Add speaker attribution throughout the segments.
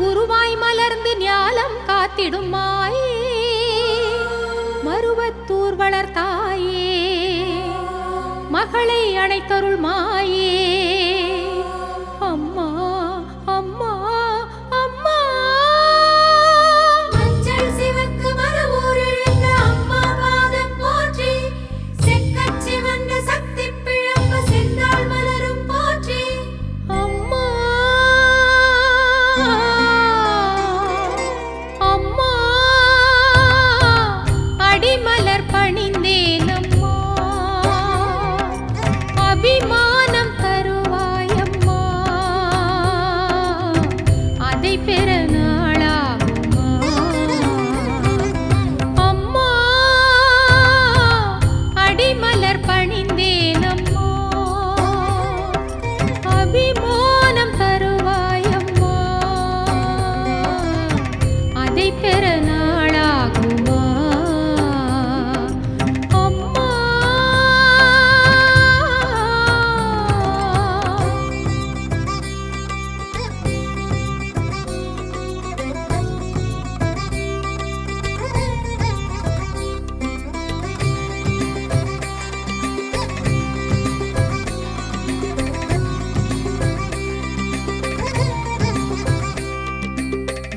Speaker 1: குருவாய் மலர்ந்து ஞாலம் காத்திடும் மாயே மருவத்தூர் வளர்த்தாயே மகளை அணைத்தருள் மாயே அம்மா அம்மா அம்மா.
Speaker 2: மஞ்சள் சிவக்கு மரவூர் எழுந்த அம்மா பாதம் போற்றி செக்கச் சிவந்த சக்தி பிழம்பு செந்தாள் மலரும் போற்றி
Speaker 1: அம்மா அம்மா அடிமலர் பணிந்தேன் அம்மா அபிமானம் தருவாயம்மா அதை பெற நாளாகுமா அம்மா அடிமலர் பணிந்தேன் அம்மா அபிமானம் தருவாயம்மா அதை பெற நாளாகுமா அம்மா.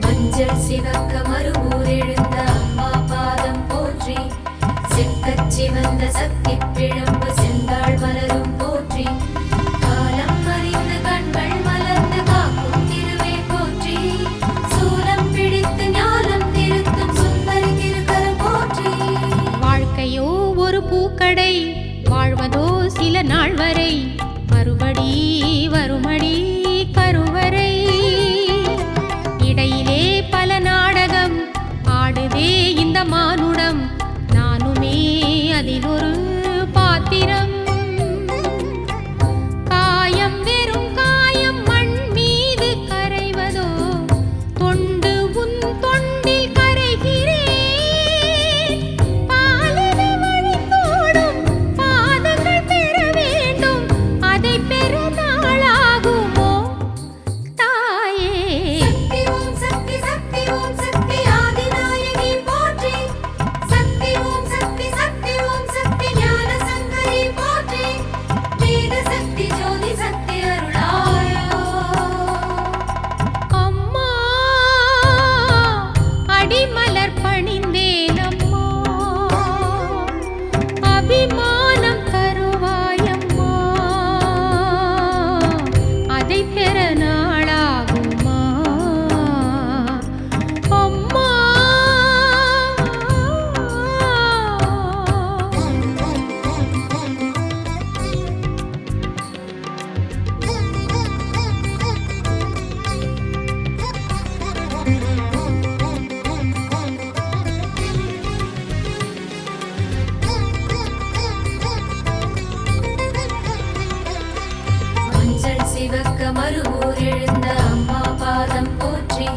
Speaker 2: மஞ்சள் சிவக்க மறுவூர் எழுந்த அம்மா பாதம் போற்றி செக்கச் சிவந்த சக்தி பிழம்பு செந்தாள் மலரும் போற்றி காலம் அறிந்து கண்கள் மலர்ந்து காக்கும் திருவே போற்றி சூலம் பிடித்து ஞானம் திருத்தும் சுந்தரி திருக்கரம் போற்றி.
Speaker 1: வாழ்க்கையோ ஒரு பூக்கடை வாழ்வதோ சில நாள் வரை மறுபடி வருமடி கருவறை இடையிலே பல நாடகம் ஆடுதே இந்த மானுடம் நானுமே அதில் ஒரு பாத்திரம் காயம் வெறும் காயம் மண் மீது கரைவதோ தொண்டு உன் தொண்டில் கரைகிறேன் பாலின வழித்தோடும் பாதங்கள் பெற வேண்டும் அதை பெற நாளாகுமோ தாயே.
Speaker 2: சக்தி ஓம் சக்தி சக்தி ஓம் சக்தி ஆதிநாயகி போற்றி சக்தி ஓம் சக்தி சக்தி ஓம் சக்தி ஞான சங்கரி போற்றி வேத சக்தி ஜோதி சக்தி அருளாயோ.
Speaker 1: அம்மா அடிமலர் பணிந்தேன் அம்மா அபிமானம் தருவாயம்மா அதை பெற நாளாகுமா அம்மா.
Speaker 2: மஞ்சள் சிவக்க மறுவூர் எழுந்த அம்மா பாதம் போற்றி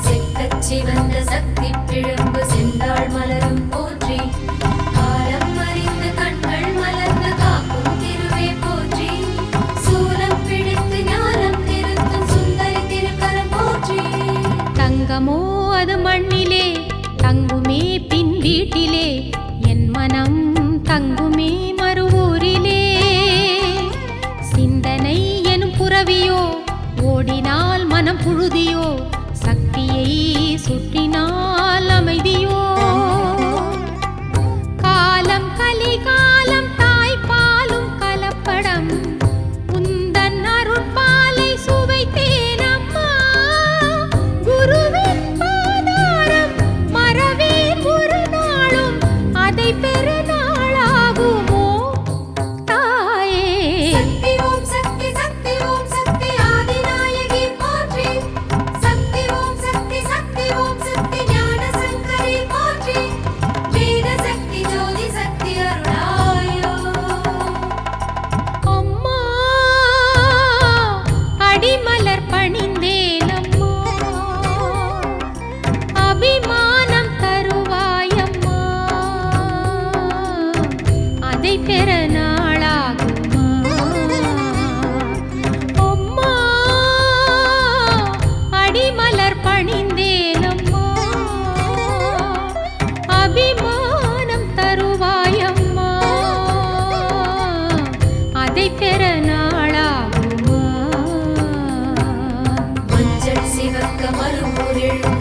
Speaker 2: செக்கச் சிவந்த சக்தி பிழம்பு செந்தாள் மலரும் போற்றி காலம் அறிந்து கண்கள் மலர்ந்து காக்கும் திருவே போற்றி சூலம் பிடித்து ஞானம் திருத்தும் சுந்தரி திருக்கரம் போற்றி.
Speaker 1: தங்கமோ அது மண்ணிலே தங்குமே பின் வீட்டிலே என் மனம் தங்குமே மறுவூரிலே சிந்தனை எனும் புரவியோ ஓடினால் மனம் புழுதியோ சக்தியை சுற்றினால் அமைதியோ காலம் கலிகாலம் தாய்ப்பாலும் கலப்படம் உந்தன் அருட்பாலை சுவைத்தேன் அம்மா குருவின் பாதாரம் மறவேன் ஒரு நாளும் அதை பெற நாளாகுமோ தாயே.
Speaker 2: சக்தி ஓம் சக்தி சக்தி ஓம் சக்தி ஆதிநாயகி போற்றி ஓரெழும்